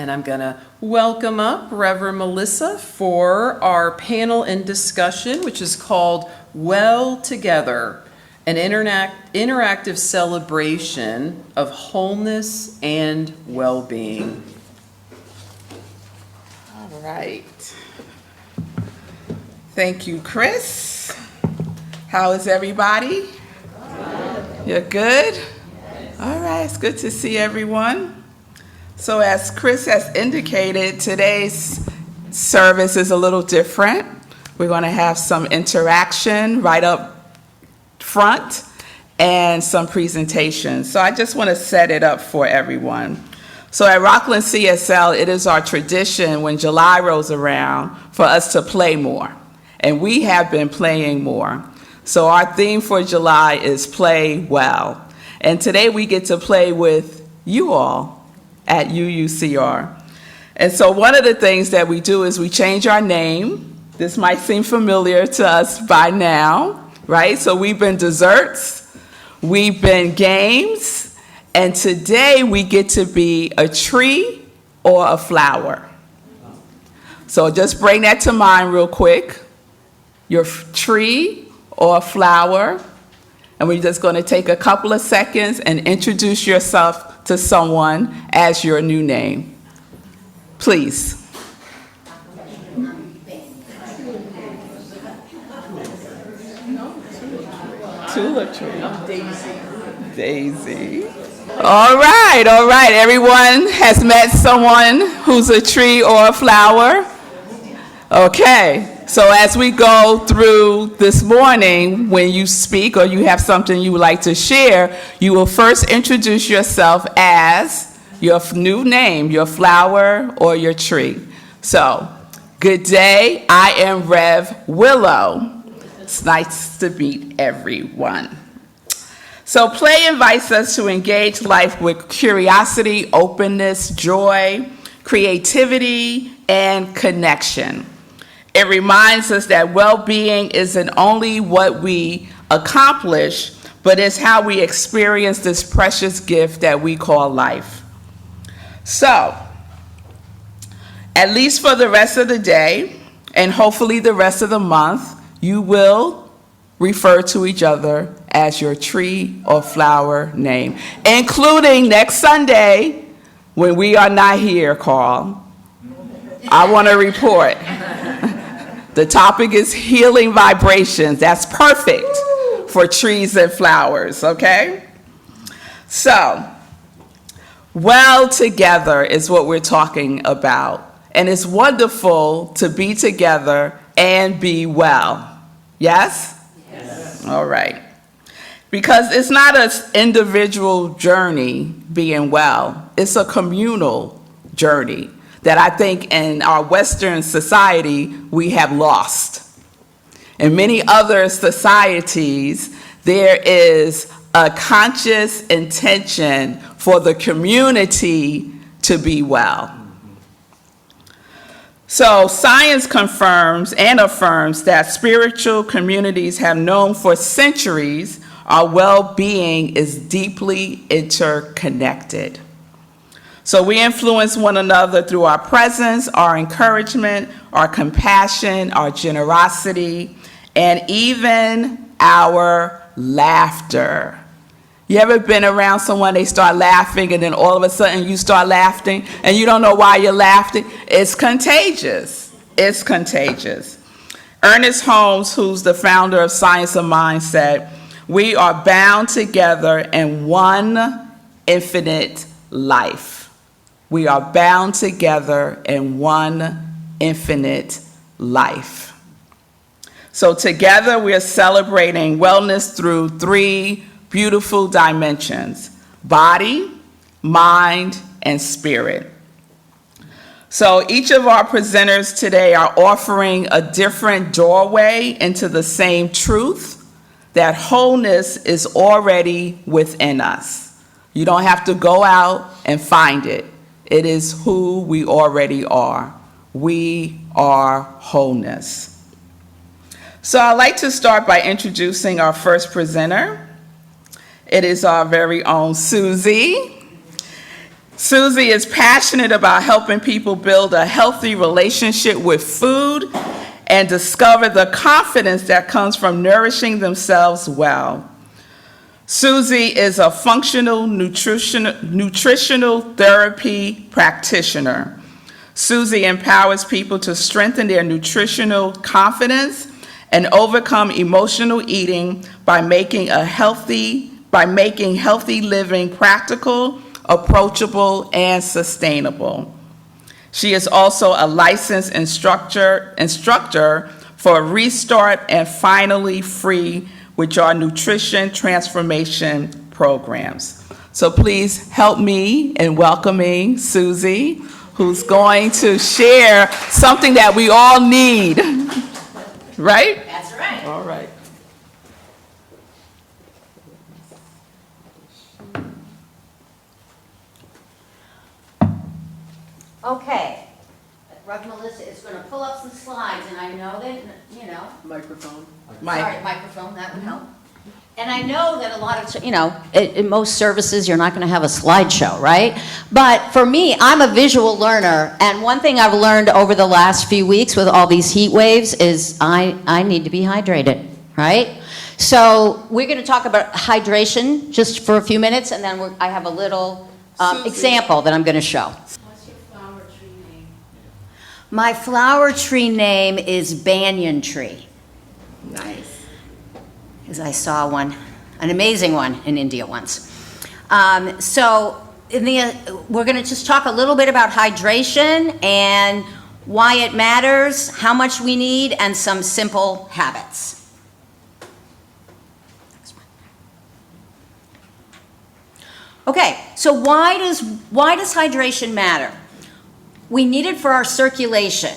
And I'm going to welcome up Reverend Melissa for our panel and discussion, which is called Well Together, an interactive celebration of wholeness and well-being. All right. Thank you, Kris. How is everybody? You're good? All right, it's good to see everyone. So as Kris has indicated, today's service is a little different. We're going to have some interaction right up front and some presentations. So I just want to set it up for everyone. So at Rockland CSL, it is our tradition when July rolls around for us to play more. And we have been playing more. So our theme for July is Play Well. And today we get to play with you all at UUCR. And so one of the things that we do is we change our name. This might seem familiar to us by now, right? So we've been desserts, we've been games, and today we get to be a tree or a flower. So just bring that to mind real quick. Your tree or a flower. And we're just going to take a couple of seconds and introduce yourself to someone as your new name. Please. Tulip tree. Daisy. All right. Everyone has met someone who's a tree or a flower. Okay. So as we go through this morning, when you speak or you have something you would like to share, you will first introduce yourself as your new name, your flower or your tree. So, good day, I am Rev Willow. It's nice to meet everyone. So play invites us to engage life with curiosity, openness, joy, creativity, and connection. It reminds us that well-being isn't only what we accomplish, but it's how we experience this precious gift that we call life. So, at least for the rest of the day, and hopefully the rest of the month, you will refer to each other as your tree or flower name, including next Sunday when we are not here, Carl. I want to report. The topic is healing vibrations. That's perfect for trees and flowers, okay? So, well together is what we're talking about. And it's wonderful to be together and be well. Yes? Yes. All right. Because it's not an individual journey being well. It's a communal journey that I think in our Western society we have lost. In many other societies, there is a conscious intention for the community to be well. So science confirms and affirms that spiritual communities have known for centuries our well-being is deeply interconnected. So we influence one another through our presence, our encouragement, our compassion, our generosity, and even our laughter. You ever been around someone, they start laughing, and then all of a sudden you start laughing, and you don't know why you're laughing? It's contagious. It's contagious. Ernest Holmes, who's the founder of Science of Mind, said, "We are bound together in one infinite life." We are bound together in one infinite life. So together we are celebrating wellness through three beautiful dimensions: body, mind, and spirit. So each of our presenters today are offering a different doorway into the same truth that wholeness is already within us. You don't have to go out and find it. It is who we already are. We are wholeness. So I'd like to start by introducing our first presenter. It is our very own Susi. Susie is passionate about helping people build a healthy relationship with food and discover the confidence that comes from nourishing themselves well. Susie is a functional nutritional therapy practitioner. Susie empowers people to strengthen their nutritional confidence and overcome emotional eating by making healthy living practical, approachable, and sustainable. She is also a licensed instructor for Restart and Finally Free, which are nutrition transformation programs. So please help me in welcoming Susie, who's going to share something that we all need. Right? That's right. All right. Okay. Reverend Melissa is going to pull up some slides, and I know that, Microphone. sorry, microphone, that would help. And I know that a lot of, in most services, you're not going to have a slideshow, right? But for me, I'm a visual learner, and one thing I've learned over the last few weeks with all these heat waves is I need to be hydrated, right? So we're going to talk about hydration just for a few minutes, and then I have a little example that I'm going to show. What's your flower tree name? My flower tree name is banyan tree. Nice. Because I saw one, an amazing one in India once. So we're going to just talk a little bit about hydration and why it matters, how much we need, and some simple habits. Okay, so why does hydration matter? We need it for our circulation.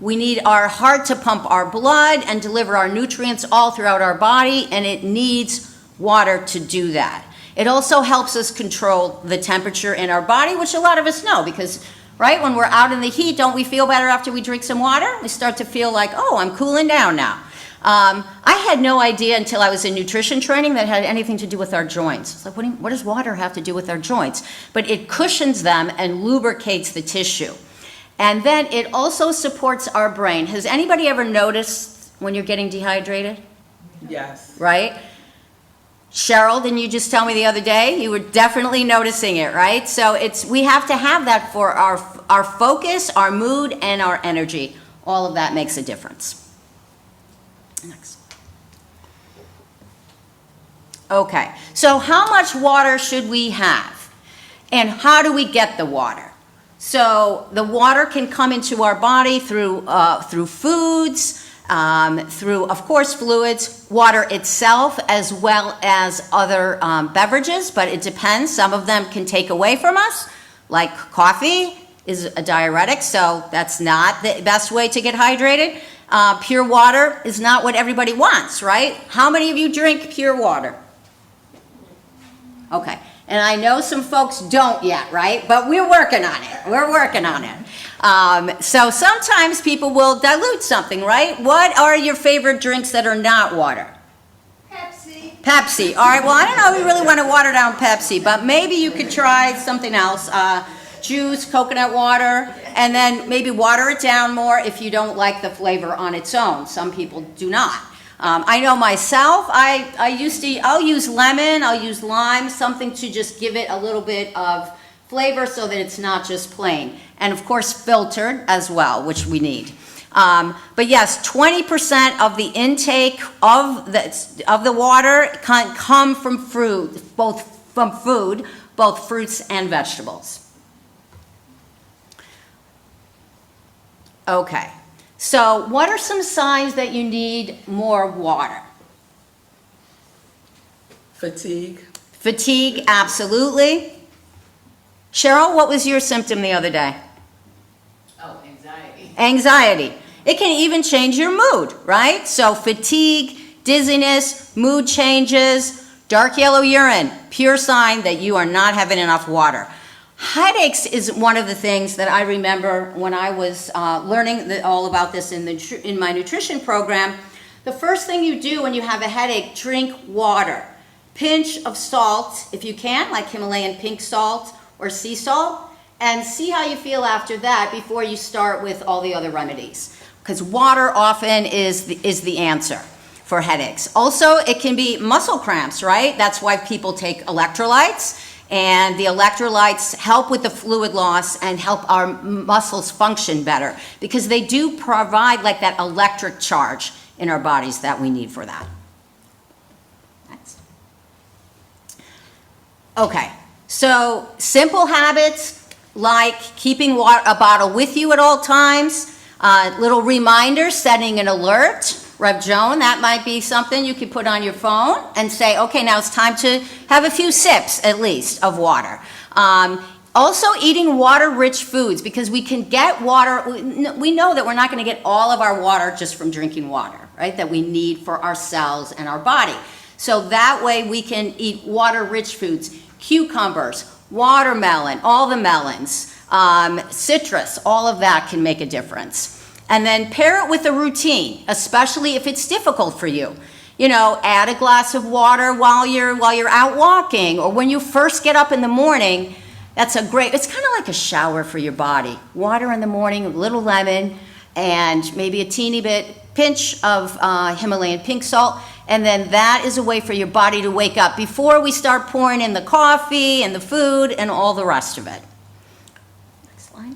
We need our heart to pump our blood and deliver our nutrients all throughout our body, and it needs water to do that. It also helps us control the temperature in our body, which a lot of us know because, right, when we're out in the heat, don't we feel better after we drink some water? We start to feel like, oh, I'm cooling down now. I had no idea until I was in nutrition training that it had anything to do with our joints. It's like, what does water have to do with our joints? But it cushions them and lubricates the tissue. And then it also supports our brain. Has anybody ever noticed when you're getting dehydrated? Yes. Right? Cheryl, didn't you just tell me the other day? You were definitely noticing it, right? So we have to have that for our focus, our mood, and our energy. All of that makes a difference. Next. Okay, so how much water should we have? And how do we get the water? So the water can come into our body through foods, through, of course, fluids, water itself, as well as other beverages, but it depends. Some of them can take away from us, like coffee is a diuretic, so that's not the best way to get hydrated. Pure water is not what everybody wants, right? How many of you drink pure water? Okay. And I know some folks don't yet, right? But we're working on it. We're working on it. So sometimes people will dilute something, right? What are your favorite drinks that are not water? Pepsi. Pepsi. All right, well, I don't know if we really want to water down Pepsi, but maybe you could try something else. Juice, coconut water, and then maybe water it down more if you don't like the flavor on its own. Some people do not. I know myself, I'll use lemon, I'll use lime, something to just give it a little bit of flavor so that it's not just plain. And of course filtered as well, which we need. But yes, 20% of the intake of the water can come from fruit, both fruits and vegetables. Okay. So what are some signs that you need more water? Fatigue. Fatigue, absolutely. Cheryl, what was your symptom the other day? Oh, anxiety. Anxiety. It can even change your mood, right? So fatigue, dizziness, mood changes, dark yellow urine, pure sign that you are not having enough water. Headaches is one of the things that I remember when I was learning all about this in my nutrition program. The first thing you do when you have a headache, drink water. Pinch of salt, if you can, like Himalayan pink salt, or sea salt, and see how you feel after that before you start with all the other remedies. Because water often is the answer for headaches. Also, it can be muscle cramps, right? That's why people take electrolytes, and the electrolytes help with the fluid loss and help our muscles function better, because they do provide like that electric charge in our bodies that we need for that. Next. Okay, so simple habits like keeping a bottle with you at all times, little reminders, setting an alert. Rev Joan, that might be something you could put on your phone and say, okay, now it's time to have a few sips at least of water. Also eating water-rich foods, because we can get water, we know that we're not going to get all of our water just from drinking water, right, that we need for our cells and our body. So that way we can eat water-rich foods, cucumbers, watermelon, all the melons, citrus, all of that can make a difference. And then pair it with a routine, especially if it's difficult for you. You know, add a glass of water while you're out walking, or when you first get up in the morning. That's it's kind of like a shower for your body. Water in the morning, a little lemon, and maybe a teeny pinch of Himalayan pink salt. And then that is a way for your body to wake up before we start pouring in the coffee and the food and all the rest of it. Next slide.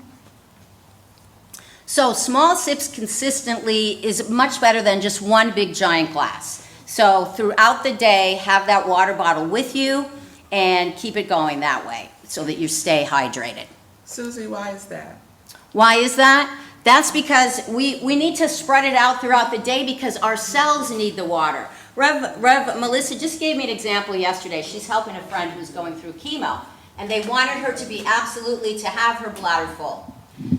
So small sips consistently is much better than just one big giant glass. So throughout the day, have that water bottle with you and keep it going that way so that you stay hydrated. Susie, why is that? Why is that? That's because we need to spread it out throughout the day, because our cells need the water. Rev Melissa just gave me an example yesterday. She's helping a friend who's going through chemo, and they wanted her to be absolutely to have her bladder full.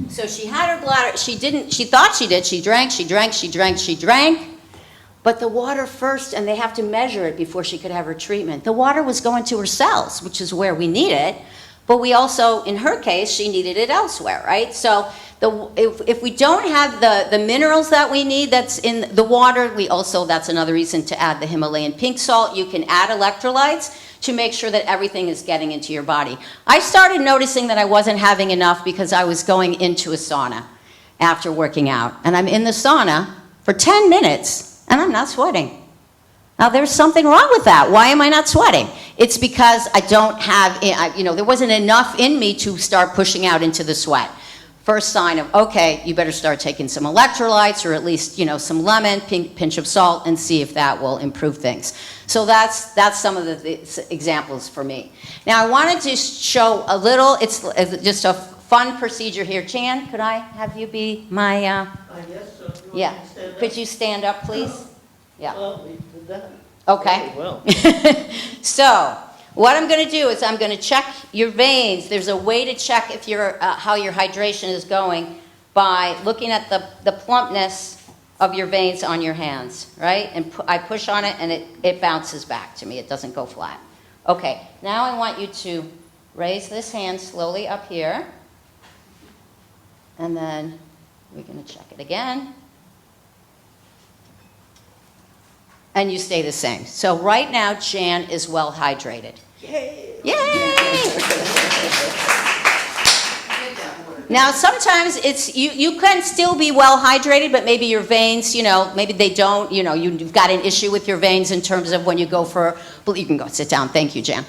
So she had her bladder, she thought she did, she drank, but the water first, and they have to measure it before she could have her treatment. The water was going to her cells, which is where we need it, but we also, in her case, she needed it elsewhere, right? So if we don't have the minerals that we need that's in the water, that's another reason to add the Himalayan pink salt. You can add electrolytes to make sure that everything is getting into your body. I started noticing that I wasn't having enough because I was going into a sauna after working out. And I'm in the sauna for 10 minutes and I'm not sweating. Now there's something wrong with that. Why am I not sweating? It's because I don't have, there wasn't enough in me to start pushing out into the sweat. First sign of, okay, you better start taking some electrolytes, or at least, some lemon, pinch of salt, and see if that will improve things. So that's some of the examples for me. Now I wanted to show a little, it's just a fun procedure here. Jan, could I have you be my, Yes, sir. yeah. Could you stand up, please? Yeah. Well, we did that. Okay. Very well. So, what I'm going to do is I'm going to check your veins. There's a way to check if how your hydration is going by looking at the plumpness of your veins on your hands, right? And I push on it and it bounces back to me. It doesn't go flat. Okay, now I want you to raise this hand slowly up here. And then we're going to check it again. And you stay the same. So right now, Jan is well hydrated. Yay! Yay! Now sometimes it's you can still be well hydrated, but maybe your veins, maybe they don't. You've got an issue with your veins in terms of when you go for. You can go sit down. Thank you, Jan.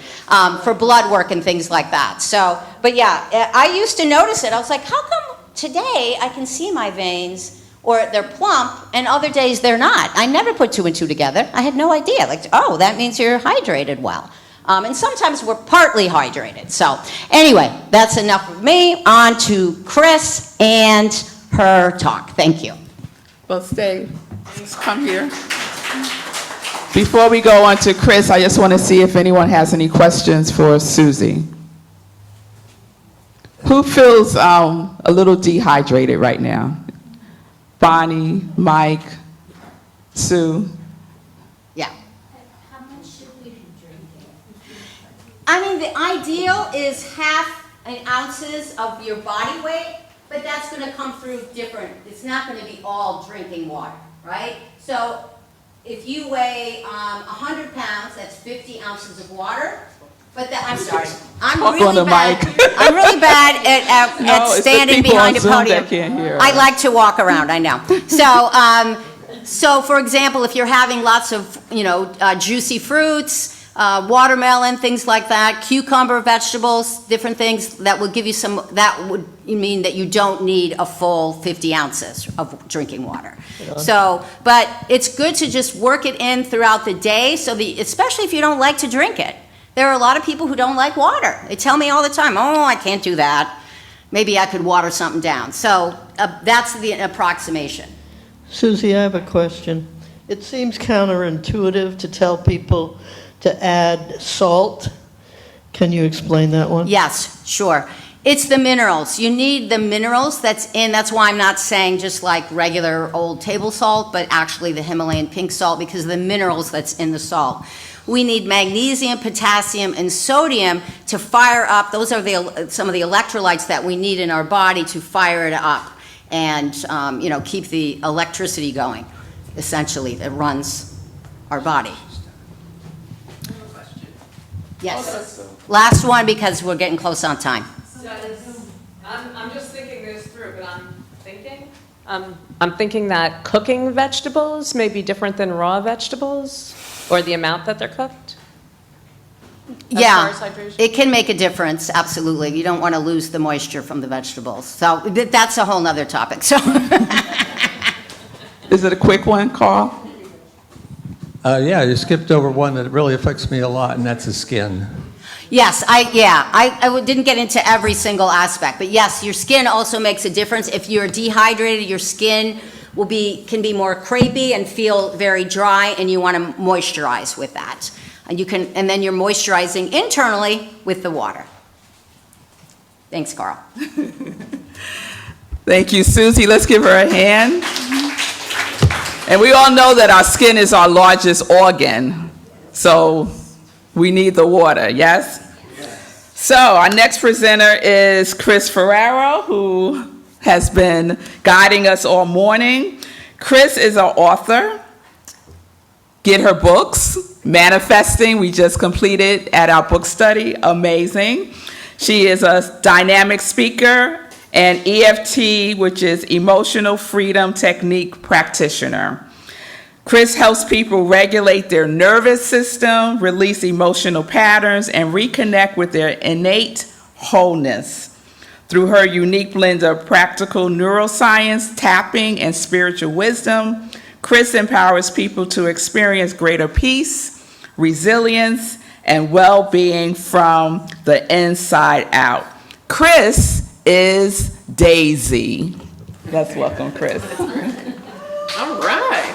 For blood work and things like that. So, but yeah, I used to notice it. I was like, how come today I can see my veins? Or they're plump, and other days they're not. I never put two and two together. I had no idea. Like, oh, that means you're hydrated well. And sometimes we're partly hydrated. So anyway, that's enough of me. On to Kris and her talk. Thank you. Well, stay. Please come here. Before we go on to Kris, I just want to see if anyone has any questions for Susie. Who feels a little dehydrated right now? Bonnie, Mike, Sue. Yeah. How much should we be drinking? I mean, the ideal is 1/2 ounces of your body weight, but that's going to come through different. It's not going to be all drinking water, right? So if you weigh 100 pounds, that's 50 ounces of water. But I'm sorry. I'm Talk on really the bad. mic. I'm really bad at No, it's the standing people on behind a Zoom podium. that can't hear I us. like to walk around, I know. So for example, if you're having lots of, juicy fruits, watermelon, things like that, cucumber, vegetables, different things, that will give you that would mean that you don't need a full 50 ounces of drinking water. So, but it's good to just work it in throughout the day, especially if you don't like to drink it. There are a lot of people who don't like water. They tell me all the time, oh, I can't do that. Maybe I could water something down. So that's the approximation. Susie, I have a question. It seems counterintuitive to tell people to add salt. Can you explain that one? Yes, sure. It's the minerals. You need the minerals that's why I'm not saying just like regular old table salt, but actually the Himalayan pink salt, because of the minerals that's in the salt. We need magnesium, potassium, and sodium to fire up. Those are some of the electrolytes that we need in our body to fire it up and keep the electricity going, essentially, that runs our body. Yes. Last one, because we're getting close on time. I'm just thinking this through, but I'm thinking that cooking vegetables may be different than raw vegetables, or the amount that they're cooked. Yeah, As far as hydration? it can make a difference, absolutely. You don't want to lose the moisture from the vegetables. So that's a whole nother topic, so. Is it a quick one, Carl? Yeah, you skipped over one that really affects me a lot, and that's the skin. Yes, I didn't get into every single aspect, but yes, your skin also makes a difference. If you're dehydrated, your skin can be more crepey and feel very dry, and you want to moisturize with that. And then you're moisturizing internally with the water. Thanks, Carl. Thank you, Susie. Let's give her a hand. And we all know that our skin is our largest organ, so we need the water, yes? So our next presenter is Kris Ferraro, who has been guiding us all morning. Kris is an author. Get her books, Manifesting, we just completed at our book study, amazing. She is a dynamic speaker and EFT, which is Emotional Freedom Technique practitioner. Kris helps people regulate their nervous system, release emotional patterns, and reconnect with their innate wholeness. Through her unique blend of practical neuroscience, tapping, and spiritual wisdom, Kris empowers people to experience greater peace, resilience, and well-being from the inside out. Kris is Daisy. Let's welcome Kris. All right.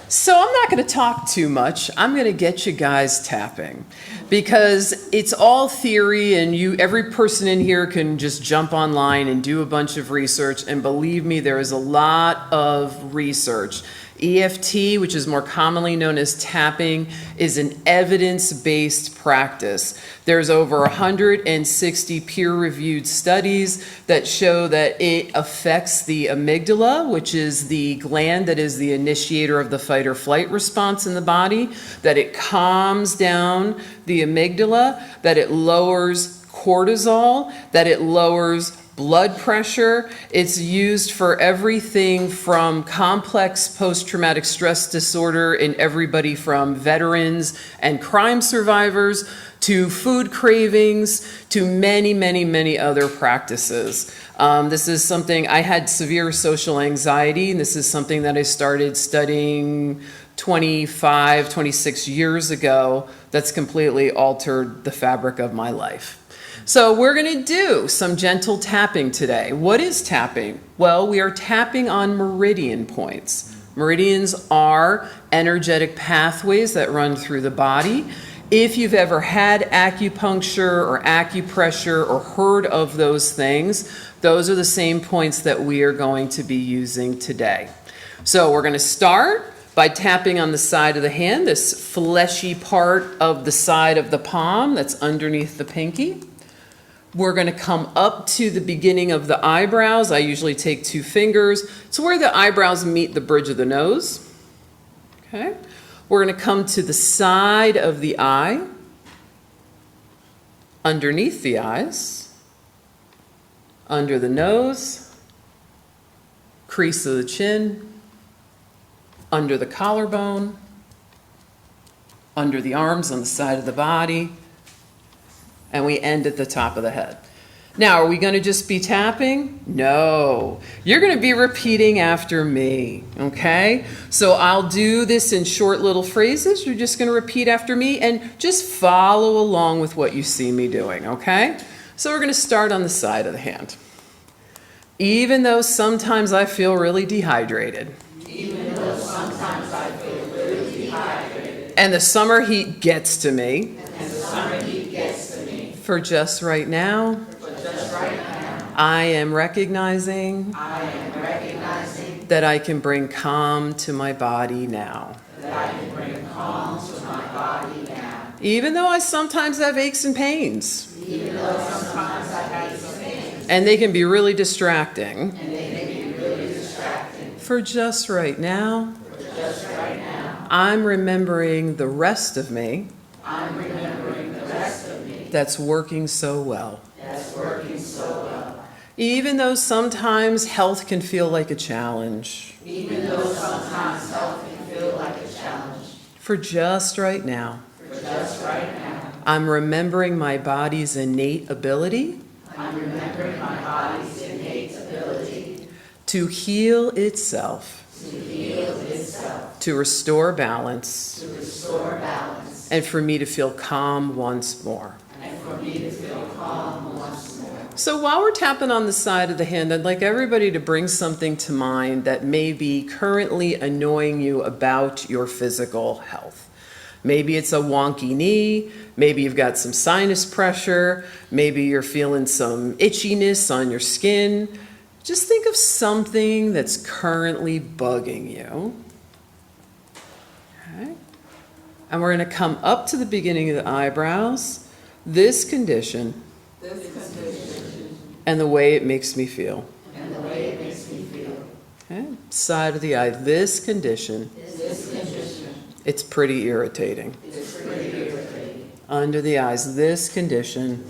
So I'm not going to talk too much. I'm going to get you guys tapping, because it's all theory, and every person in here can just jump online and do a bunch of research, and believe me, there is a lot of research. EFT, which is more commonly known as tapping, is an evidence-based practice. There's over 160 peer-reviewed studies that show that it affects the amygdala, which is the gland that is the initiator of the fight or flight response in the body, that it calms down the amygdala, that it lowers cortisol, that it lowers blood pressure. It's used for everything from complex post-traumatic stress disorder in everybody from veterans and crime survivors to food cravings to many, many, many other practices. This is something, I had severe social anxiety, and this is something that I started studying 25, 26 years ago that's completely altered the fabric of my life. So we're going to do some gentle tapping today. What is tapping? Well, we are tapping on meridian points. Meridians are energetic pathways that run through the body. If you've ever had acupuncture or acupressure or heard of those things, those are the same points that we are going to be using today. So we're going to start by tapping on the side of the hand, this fleshy part of the side of the palm that's underneath the pinky. We're going to come up to the beginning of the eyebrows. I usually take 2 fingers. It's where the eyebrows meet the bridge of the nose. Okay. We're going to come to the side of the eye, underneath the eyes, under the nose, crease of the chin, under the collarbone, under the arms on the side of the body, and we end at the top of the head. Now, are we going to just be tapping? No. You're going to be repeating after me, okay? So I'll do this in short little phrases. You're just going to repeat after me and just follow along with what you see me doing, okay? So we're going to start on the side of the hand. Even though sometimes I feel really dehydrated. Even though sometimes I feel really dehydrated. And the summer heat gets to me. And the summer heat gets to me. For just right now. I am recognizing that I can bring calm to my body now. Even though I sometimes have aches and pains. And they can be really distracting. For just right now, I'm remembering the rest of me that's working so well. Even though sometimes health can feel like a challenge. For just right now. I'm remembering my body's innate ability. To heal itself. To restore balance. And for me to feel calm once more. So while we're tapping on the side of the hand, I'd like everybody to bring something to mind that may be currently annoying you about your physical health. Maybe it's a wonky knee, maybe you've got some sinus pressure, maybe you're feeling some itchiness on your skin. Just think of something that's currently bugging you. Okay. And we're going to come up to the beginning of the eyebrows. This condition. And the way it makes me feel. Okay. Side of the eye, this condition. It's pretty irritating. Under the eyes, this condition.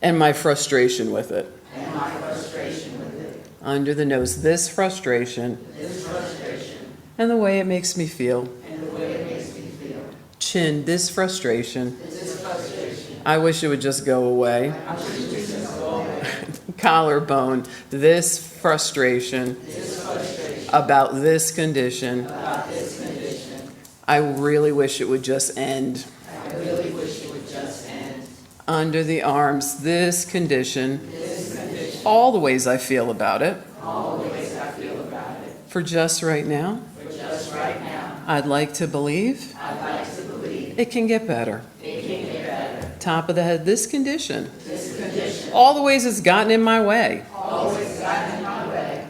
And my frustration with it. Under the nose, this frustration. And the way it makes me feel. Chin, this frustration. I wish it would just go away. Collarbone, this frustration about this condition. I really wish it would just end. Under the arms, this condition. All the ways I feel about it. For just right now. I'd like to believe. It can get better. Top of the head, this condition. All the ways it's gotten in my way.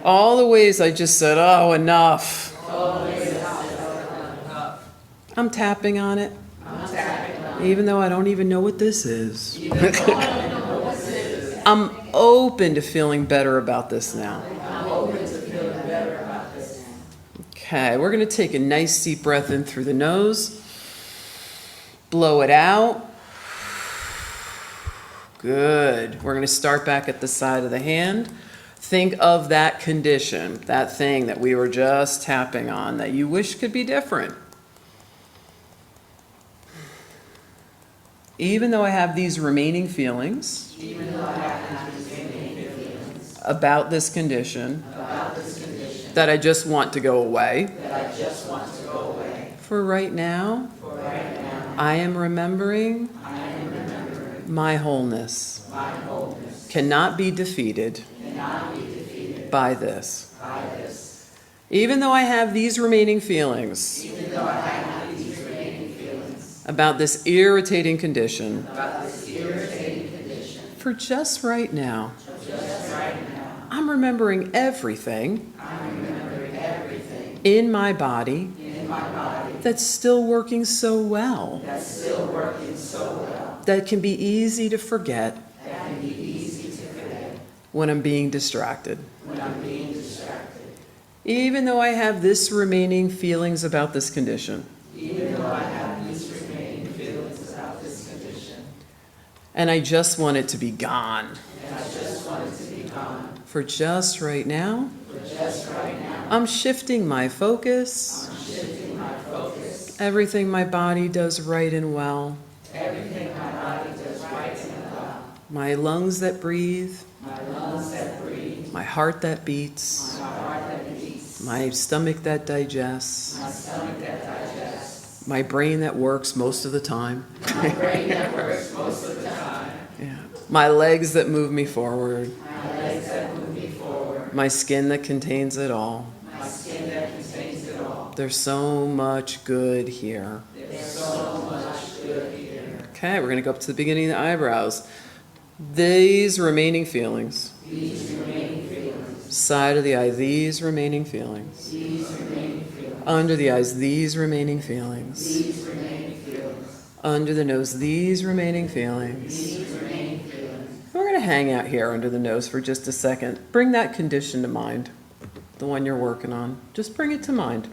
All the ways I just said, oh, enough. I'm tapping on it. Even though I don't even know what this is. I'm open to feeling better about this now. Okay, we're going to take a nice deep breath in through the nose. Blow it out. Good. We're going to start back at the side of the hand. Think of that condition, that thing that we were just tapping on that you wish could be different. Even though I have these remaining feelings about this condition that I just want to go away, for right now, I am remembering my wholeness cannot be defeated by this. Even though I have these remaining feelings about this irritating condition, for just right now, I'm remembering everything in my body that's still working so well, that can be easy to forget when I'm being distracted. even though I have this remaining feelings about this condition. And I just want it to be gone. For just right now, I'm shifting my focus. Everything my body does right and well. My lungs that breathe. My heart that beats. My stomach that digests. My brain that works most of the time. Yeah. My legs that move me forward. My skin that contains it all. There's so much good here. Okay, we're going to go up to the beginning of the eyebrows. These remaining feelings. Side of the eye, these remaining feelings. Under the eyes, these remaining feelings. Under the nose, these remaining feelings. We're going to hang out here under the nose for just a second. Bring that condition to mind, the one you're working on. Just bring it to mind.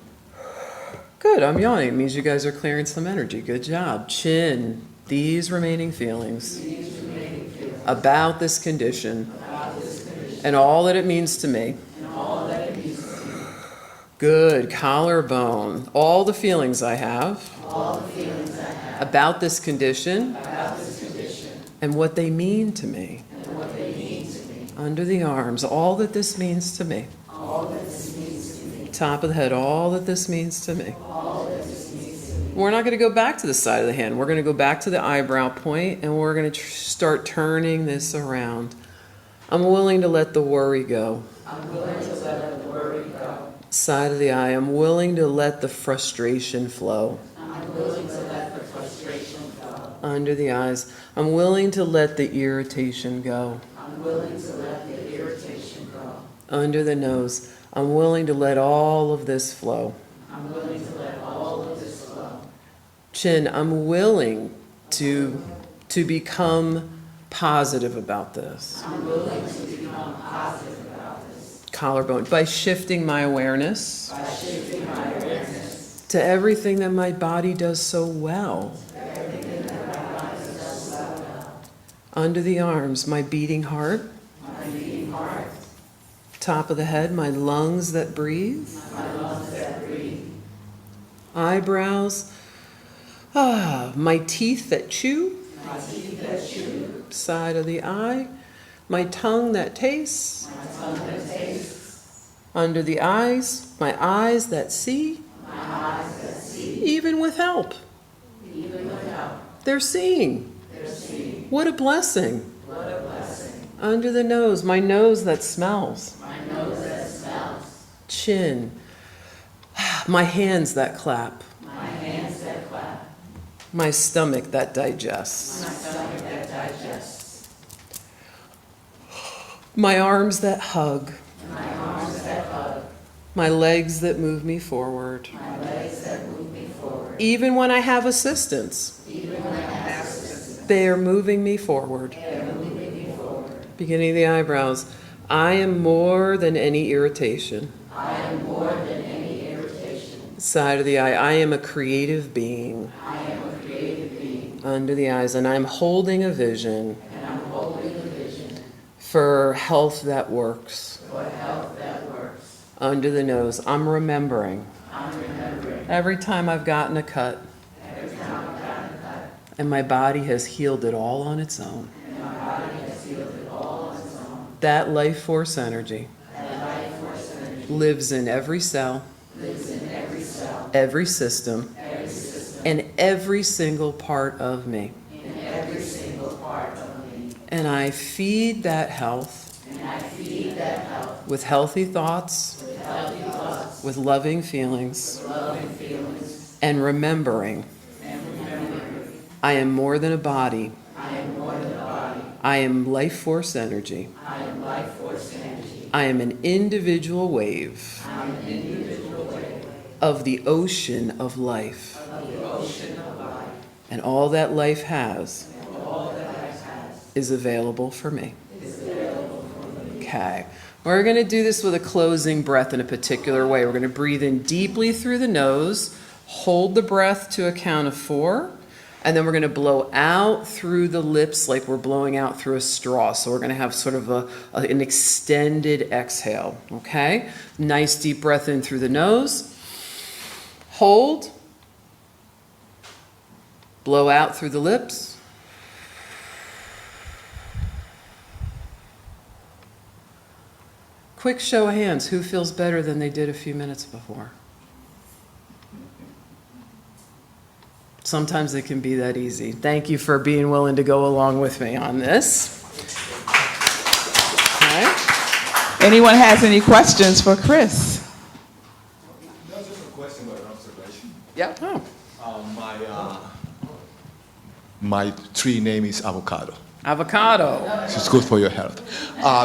Good, I'm yawning. It means you guys are clearing some energy. Good job. Chin, these remaining feelings about this condition and all that it means to me. Good. Collarbone, all the feelings I have about this condition and what they mean to me. Under the arms, all that this means to me. Top of the head, all that this means to me. We're not going to go back to the side of the hand. We're going to go back to the eyebrow point, and we're going to start turning this around. I'm willing to let the worry go. Side of the eye, I'm willing to let the frustration flow. Under the eyes, I'm willing to let the irritation go. Under the nose, I'm willing to let all of this flow. Chin, I'm willing to become positive about this. Collarbone, by shifting my awareness to everything that my body does so well. Under the arms, my beating heart. Top of the head, my lungs that breathe. Eyebrows, my teeth that chew. Side of the eye, my tongue that tastes. Under the eyes, my eyes that see. Even with help. They're seeing. What a blessing. Under the nose, my nose that smells. Chin, my hands that clap. My stomach that digests. My arms that hug. My legs that move me forward. Even when I have assistance. They are moving me forward. Beginning of the eyebrows. I am more than any irritation. Side of the eye. I am a creative being. Under the eyes. And I'm holding a vision for health that works. Under the nose. I'm remembering. Every time I've gotten a cut. And my body has healed it all on its own. That life force energy lives in every cell, every system, and every single part of me. And I feed that health with healthy thoughts, with loving feelings, and remembering I am more than a body. I am life force energy. I am an individual wave of the ocean of life. And all that life has is available for me. Okay. We're going to do this with a closing breath in a particular way. We're going to breathe in deeply through the nose, hold the breath to a count of 4, and then we're going to blow out through the lips like we're blowing out through a straw. So we're going to have sort of an extended exhale, okay? Nice deep breath in through the nose. Hold. Blow out through the lips. Quick show of hands, who feels better than they did a few minutes before? Sometimes it can be that easy. Thank you for being willing to go along with me on this. Okay. Anyone has any questions for Kris? Not just a question, but an observation. Yeah. Oh. My tree name is avocado. Avocado. It's good for your health.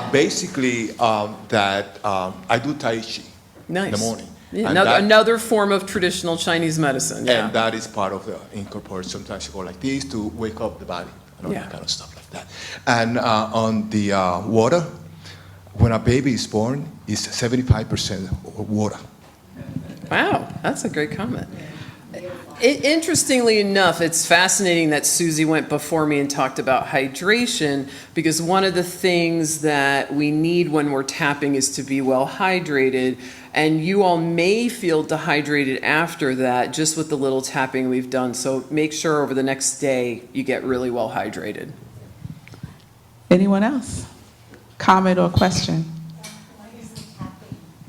Basically, I do Tai Chi Nice. in the morning. Yeah, And another form of traditional Chinese medicine. Yeah. And that is part of the incorporate. Sometimes you go like this to wake up the body and all Yeah. that kind of stuff like that. And on the water, when a baby is born, it's 75% water. Wow, that's a great comment. Interestingly enough, it's fascinating that Susie went before me and talked about hydration, because one of the things that we need when we're tapping is to be well hydrated, and you all may feel dehydrated after that just with the little tapping we've done. So make sure over the next day you get really well hydrated. Anyone else? Comment or question?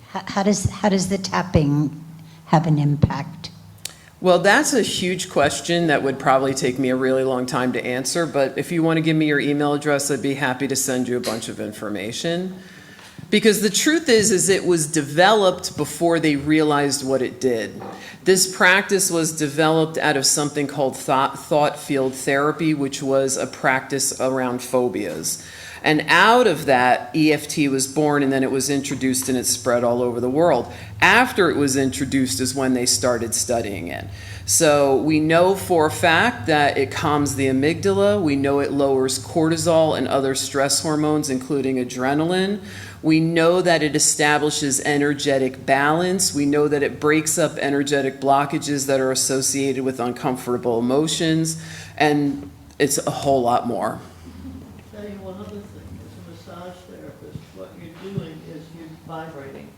How does the tapping have an impact? Well, that's a huge question that would probably take me a really long time to answer, but if you want to give me your email address, I'd be happy to send you a bunch of information. Because the truth is it was developed before they realized what it did. This practice was developed out of something called thought field therapy, which was a practice around phobias. And out of that, EFT was born, and then it was introduced and it spread all over the world. After it was introduced is when they started studying it. So we know for a fact that it calms the amygdala. We know it lowers cortisol and other stress hormones, including adrenaline. We know that it establishes energetic balance. We know that it breaks up energetic blockages that are associated with uncomfortable emotions. And it's a whole lot more. Tell you one other thing, as a massage therapist, what you're doing is you're vibrating.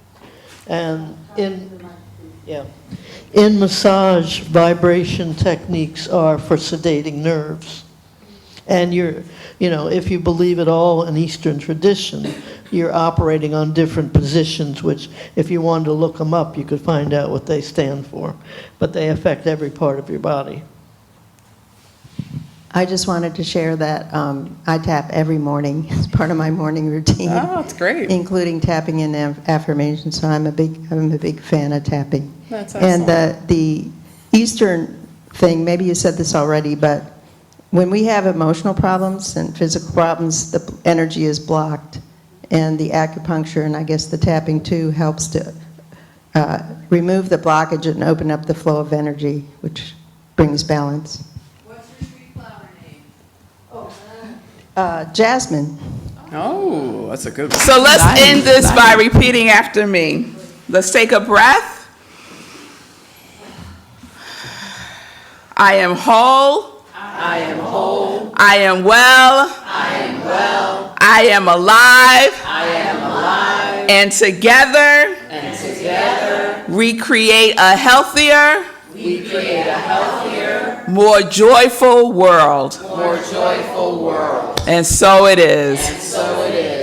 And in massage, vibration techniques are for sedating nerves. And if you believe at all in Eastern tradition, you're operating on different positions, which if you wanted to look them up, you could find out what they stand for. But they affect every part of your body. I just wanted to share that I tap every morning as part of my morning routine. Oh, that's great. Including tapping in affirmations. So I'm a big fan of tapping. That's excellent. And the Eastern thing, maybe you said this already, but when we have emotional problems and physical problems, the energy is blocked. And the acupuncture, and I guess the tapping too, helps to remove the blockage and open up the flow of energy, which brings balance. Jasmine. Oh, that's a good one. So let's end this by repeating after me. Let's take a breath. I am whole. I am whole. I am well. I am well. I am alive. I am alive. And together, we create a healthier, more joyful world. More joyful world. And so it is. So it is.